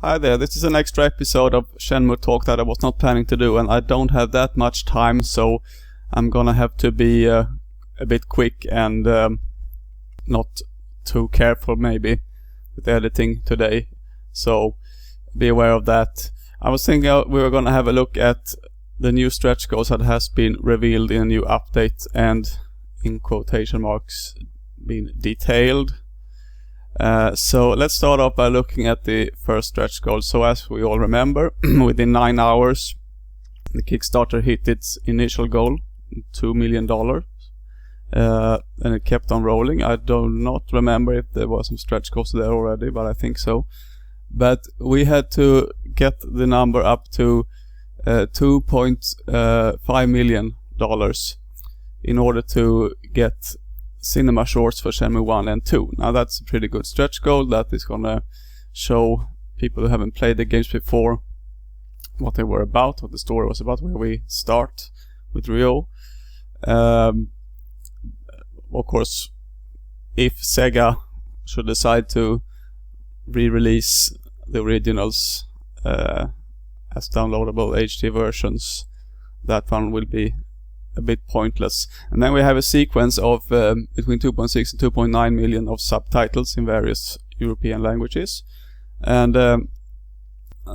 Hi there, this is an extra episode of Shenmue Talk that I was not planning to do, and I don't have that much time, so I'm gonna have to be a bit quick and not too careful maybe with editing today, so be aware of that. I was thinking we were gonna have a look at the new stretch goals that has been revealed in a new update and, in quotation marks, been detailed. So let's start off by looking at the first stretch goal. So as we all remember, within 9 hours the Kickstarter hit its initial goal, $2 million, and it kept on rolling. I do not remember if there was some stretch goals there already, but I think so. But we had to get the number up to $2.5 million in order to get cinema shorts for Shenmue 1 and 2. Now that's a pretty good stretch goal that is gonna show people who haven't played the games before what they were about, what the story was about, where we start with Ryo. Of course, if Sega should decide to re-release the originals as downloadable HD versions, that one will be a bit pointless. And then we have a sequence of between 2.6 and 2.9 million of subtitles in various European languages. And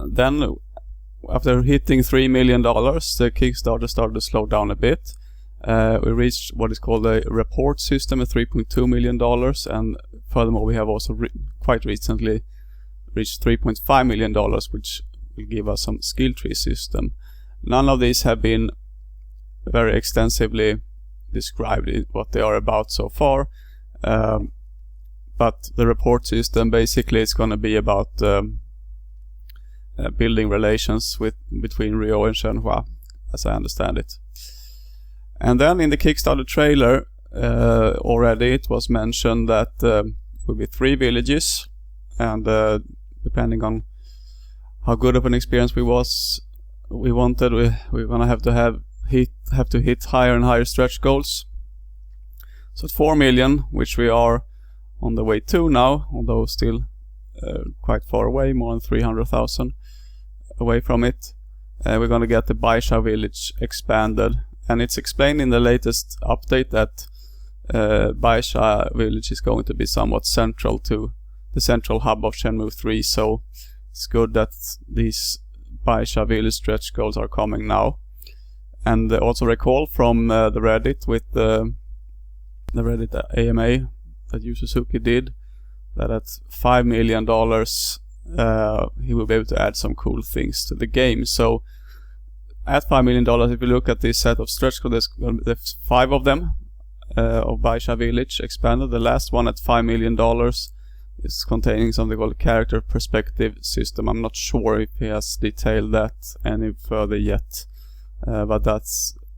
then after hitting $3 million, the Kickstarter started to slow down a bit. We reached what is called a report system at $3.2 million, and furthermore we have also quite recently reached $3.5 million, which will give us some skill tree system. None of these have been very extensively described in what they are about so far, but the report system basically is going to be about building relations between Ryo and Shenhua, as I understand it. And then in the Kickstarter trailer already it was mentioned that will be 3 villages, and depending on how good of an experience we wanted, we're gonna have to hit higher and higher stretch goals. So at 4 million, which we are on the way to now, although still quite far away, more than 300,000 away from it, we're going to get the Baisha village expanded. And it's explained in the latest update that Baisha village is going to be somewhat central to the central hub of Shenmue 3, so it's good that these Baisha village stretch goals are coming now. And also recall from the Reddit with the Reddit AMA that Yu Suzuki did, that at $5 million he will be able to add some cool things to the game. So at $5 million, if you look at this set of stretch goals, there's 5 of them of Baisha Village expanded. The last one at $5 million is containing something called a character perspective system. I'm not sure if he has detailed that any further yet. But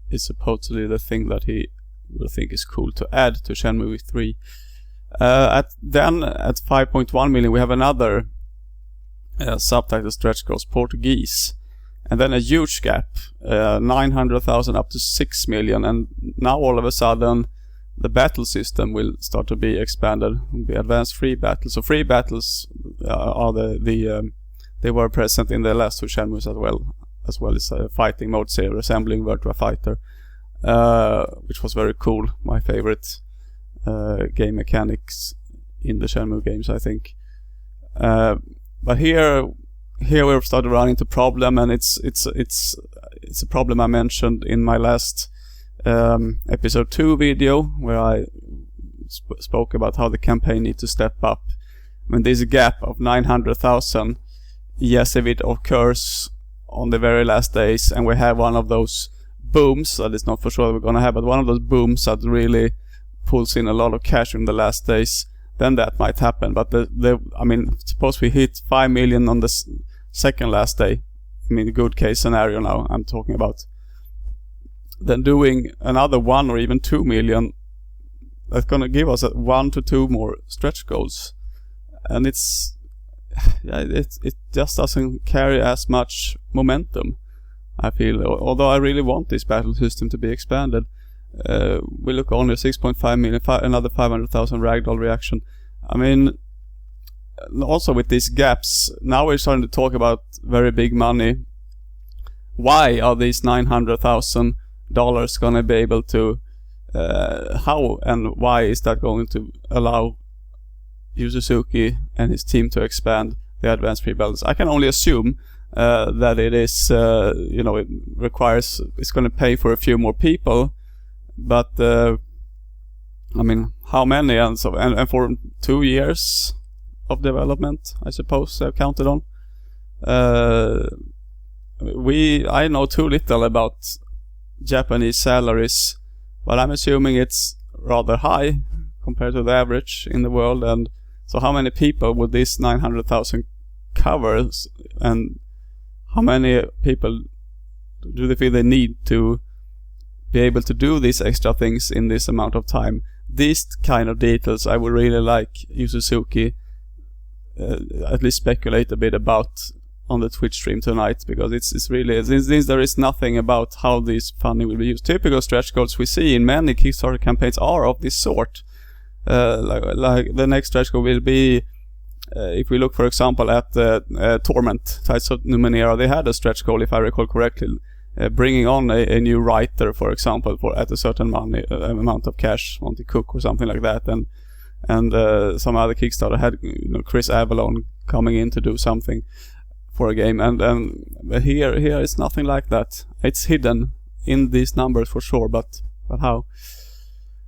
is supposedly the thing that he will think is cool to add to Shenmue 3. At 5.1 million we have another subtitle stretch goals, Portuguese, and then a huge gap, 900,000 up to 6 million, and now all of a sudden the battle system will start to be expanded. It will be advanced free battles. So free battles are they were present in the last 2 Shenmues as well as a fighting mode resembling Virtua Fighter, which was very cool. My favorite game mechanics in the Shenmue games, I think. But here we've started running into problem, and it's a problem I mentioned in my last episode 2 video, where I spoke about how the campaign needs to step up. When there's a gap of 900,000, yes, if it occurs on the very last days, and we have one of those booms that is not for sure we're gonna have, but one of those booms that really pulls in a lot of cash in the last days, then that might happen. But I mean, suppose we hit 5 million on the second last day. I mean, good case scenario now I'm talking about. Then doing another 1 or even 2 million, that's gonna give us 1 to 2 more stretch goals, and it just doesn't carry as much momentum, I feel. Although I really want this battle system to be expanded, we look only at 6.5 million, another 500,000 ragdoll reaction. I mean, also with these gaps, now we're starting to talk about very big money. Why are these $900,000 gonna be able to, how and why is that going to allow Yu Suzuki and his team to expand the advanced pre-builds? I can only assume that it is, it requires, it's going to pay for a few more people, but I mean, how many? And so, and for 2 years of development, I suppose I've counted on. I know too little about Japanese salaries, but I'm assuming it's rather high compared to the average in the world. And so how many people would this 900,000 cover, and how many people do they feel they need to be able to do these extra things in this amount of time? These kind of details I would really like Yu Suzuki at least speculate a bit about on the Twitch stream tonight, because it's really, since there is nothing about how this funding will be used. Typical stretch goals we see in many Kickstarter campaigns are of this sort. Like the next stretch goal will be, if we look for example at Torment, Tides of Numenera, they had a stretch goal, if I recall correctly, bringing on a new writer, for example, at a certain amount of cash, Monty Cook or something like that, and some other Kickstarter had Chris Avalon coming in to do something for a game, and here it's nothing like that. It's hidden in these numbers for sure, but how?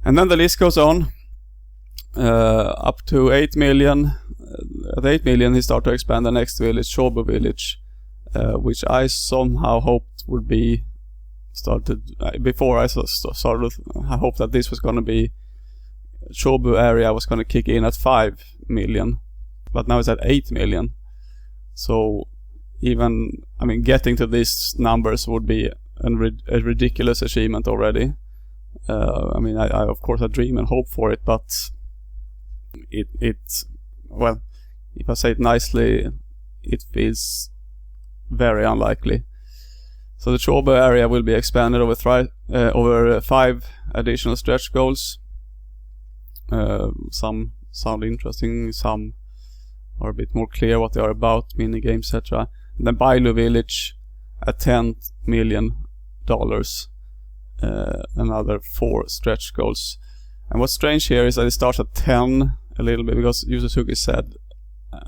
And then the list goes on up to 8 million. At 8 million, he started to expand the next village, Shobu Village, which I somehow hoped would be started before I started. I hoped that this was going to be Shobu area was going to kick in at 5 million, but now it's at 8 million. So even, I mean, getting to these numbers would be a ridiculous achievement already. I mean, I of course I dream and hope for it, but it well, if I say it nicely, it feels very unlikely. So the Shobu area will be expanded over 5 additional stretch goals. Some sound interesting, some are a bit more clear what they are about, mini games, etc. And then Bailu Village at $10 million, another 4 stretch goals. And what's strange here is that it starts at 10 a little bit, because Yu Suzuki said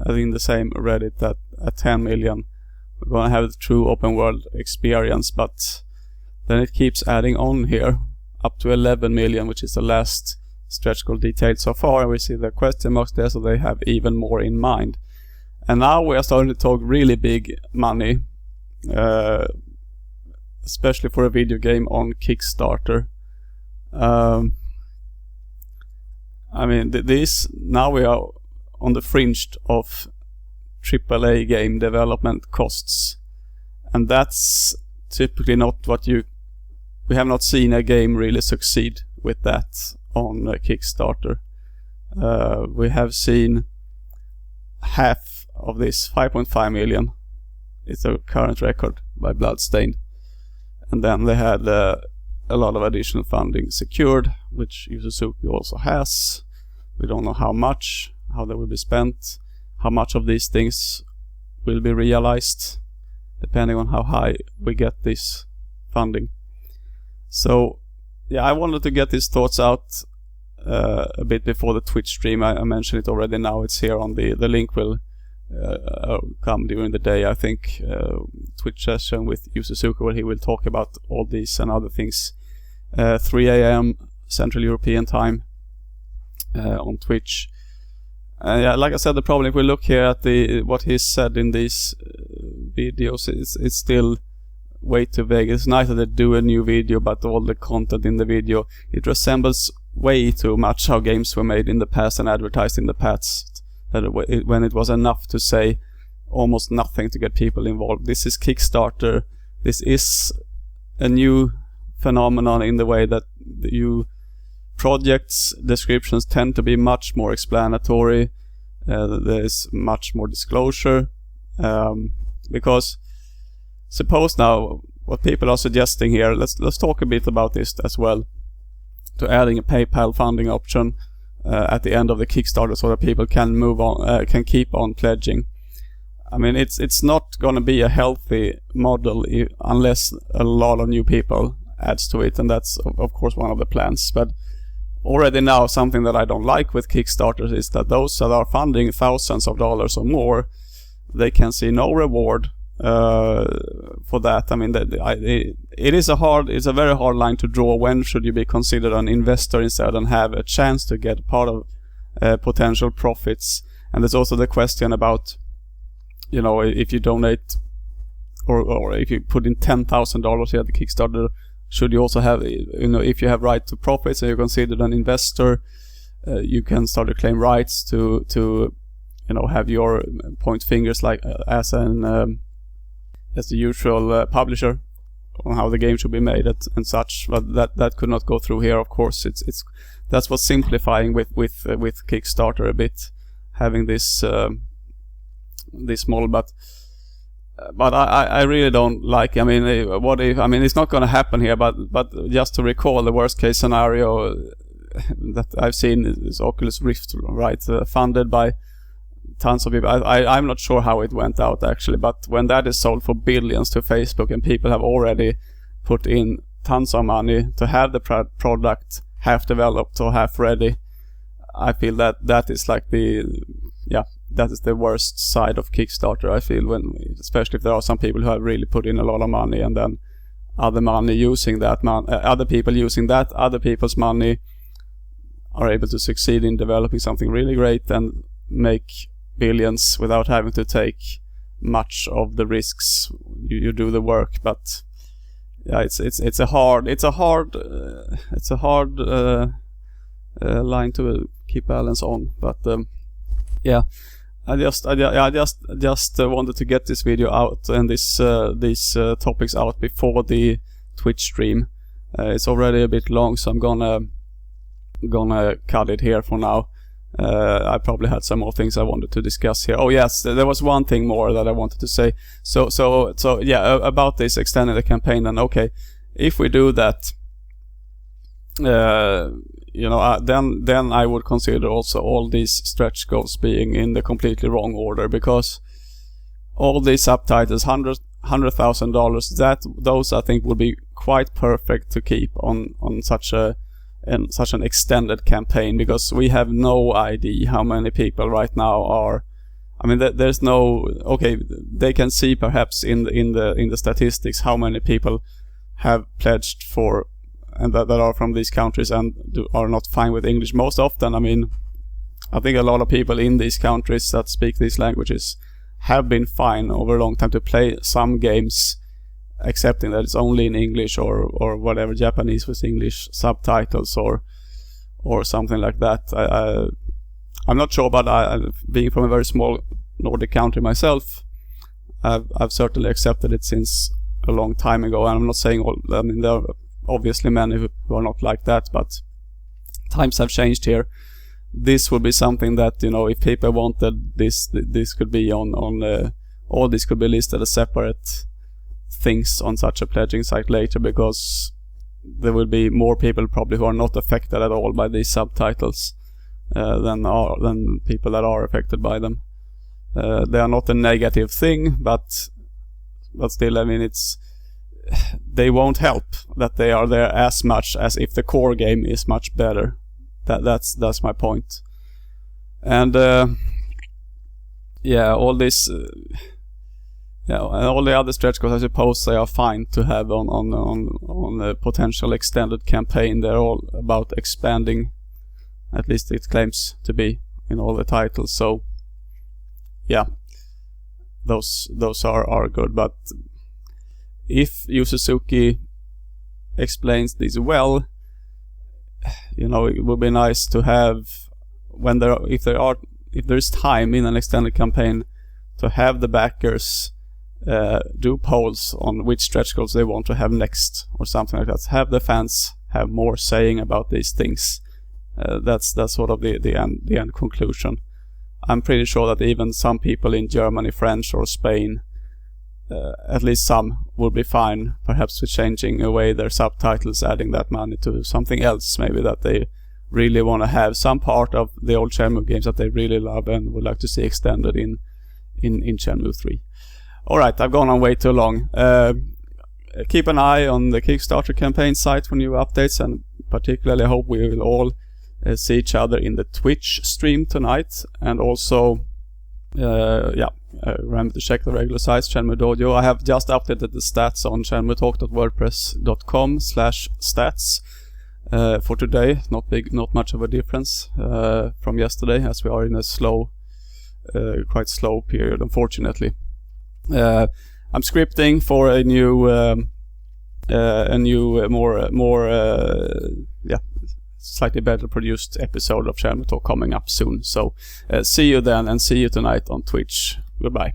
in the same Reddit that at 10 million we're gonna have a true open world experience, but then it keeps adding on here up to 11 million, which is the last stretch goal detailed so far, and we see the question marks there, so they have even more in mind. And now we are starting to talk really big money, especially for a video game on Kickstarter. I mean, now we are on the fringe of AAA game development costs, and that's typically not what we have not seen a game really succeed with that on Kickstarter. We have seen half of this, 5.5 million. It's a current record by Bloodstained, and then they had a lot of additional funding secured, which Yu Suzuki also has. We don't know how much, how they will be spent, how much of these things will be realized, depending on how high we get this funding. So yeah, I wanted to get these thoughts out a bit before the Twitch stream. I mentioned it already, now it's here on the link will come during the day, I think. Twitch session with Yu Suzuki, where he will talk about all these and other things. 3 a.m. Central European time on Twitch. Yeah, like I said, the problem, if we look here at what he said in these videos, it's still way too vague. It's nice that they do a new video, but all the content in the video, it resembles way too much how games were made in the past and advertised in the past, when it was enough to say almost nothing to get people involved. This is Kickstarter. This is a new phenomenon in the way that projects descriptions tend to be much more explanatory. There is much more disclosure, because suppose now what people are suggesting here, let's talk a bit about this as well, to adding a PayPal funding option at the end of the Kickstarter, so that people can move on, can keep on pledging. I mean, it's not going to be a healthy model unless a lot of new people adds to it, and that's of course one of the plans. But already now, something that I don't like with Kickstarters is that those that are funding thousands of dollars or more, they can see no reward for that. I mean, it's a very hard line to draw. When should you be considered an investor instead and have a chance to get part of potential profits? And there's also the question about, you know, if you donate or if you put in $10,000 here at the Kickstarter, should you also have, you know, if you have right to profits and you're considered an investor, you can start to claim rights to you know, have your point fingers like as the usual publisher on how the game should be made and such. But that could not go through here, of course. That's what's simplifying with Kickstarter a bit, having this model. But I really don't like. I mean, what if? I mean, it's not going to happen here. But just to recall, the worst case scenario that I've seen is Oculus Rift, right? Funded by tons of people. I'm not sure how it went out actually, but when that is sold for billions to Facebook and people have already put in tons of money to have the product half developed or half ready, I feel that is like that is the worst side of Kickstarter. I feel, especially if there are some people who have really put in a lot of money, and then other people using that other people's money are able to succeed in developing something really great and make billions without having to take much of the risks. You do the work, but yeah, it's a hard line to keep balance on. But yeah, I just wanted to get this video out and these topics out before the Twitch stream. It's already a bit long, so I'm gonna cut it here for now. I probably had some more things I wanted to discuss here. Oh yes, there was one thing more that I wanted to say. So yeah, about this extending the campaign. And okay, if we do that, you know, then I would consider also all these stretch goals being in the completely wrong order, because all these subtitles, $100,000, those I think would be quite perfect to keep on such an extended campaign, because we have no idea how many people right now are. I mean, there's no. Okay, they can see perhaps in the statistics how many people have pledged for, and that are from these countries and are not fine with English. Most often, I mean, I think a lot of people in these countries that speak these languages have been fine over a long time to play some games, accepting that it's only in English or whatever, Japanese with English subtitles or something like that. I'm not sure, but being from a very small Nordic country myself, I've certainly accepted it since a long time ago. And I'm not saying all. I mean, there are obviously many who are not like that, but times have changed here. This would be something that, you know, if people wanted this could be on all this could be listed as separate things on such a pledging site later, because there will be more people probably who are not affected at all by these subtitles than people that are affected by them. They are not a negative thing, but still, I mean, they won't help that they are there as much as if the core game is much better. That's my point. And yeah, all this. Yeah, and all the other stretch goals, I suppose they are fine to have on a potential extended campaign. They're all about expanding, at least it claims to be in all the titles. So yeah, those are good. But if Yu Suzuki explains this well, you know, it would be nice to have, if there's time in an extended campaign, to have the backers do polls on which stretch goals they want to have next or something like that. Have the fans have more saying about these things. That's sort of the end conclusion. I'm pretty sure that even some people in Germany, French or Spain, at least some, will be fine perhaps with changing away their subtitles, adding that money to something else maybe that they really want to have some part of the old Shenmue games that they really love and would like to see extended in Shenmue 3. Alright, I've gone on way too long. Keep an eye on the Kickstarter campaign site for new updates, and particularly I hope we will all see each other in the Twitch stream tonight. And also, remember to check the regular site, Shenmuedojo. I have just updated the stats on shenmuetalk.wordpress.com/stats for today. Not much of a difference from yesterday, as we are in a quite slow period, unfortunately. I'm scripting for a new, slightly better produced episode of Shenmue Talk coming up soon. So see you then, and see you tonight on Twitch. Goodbye.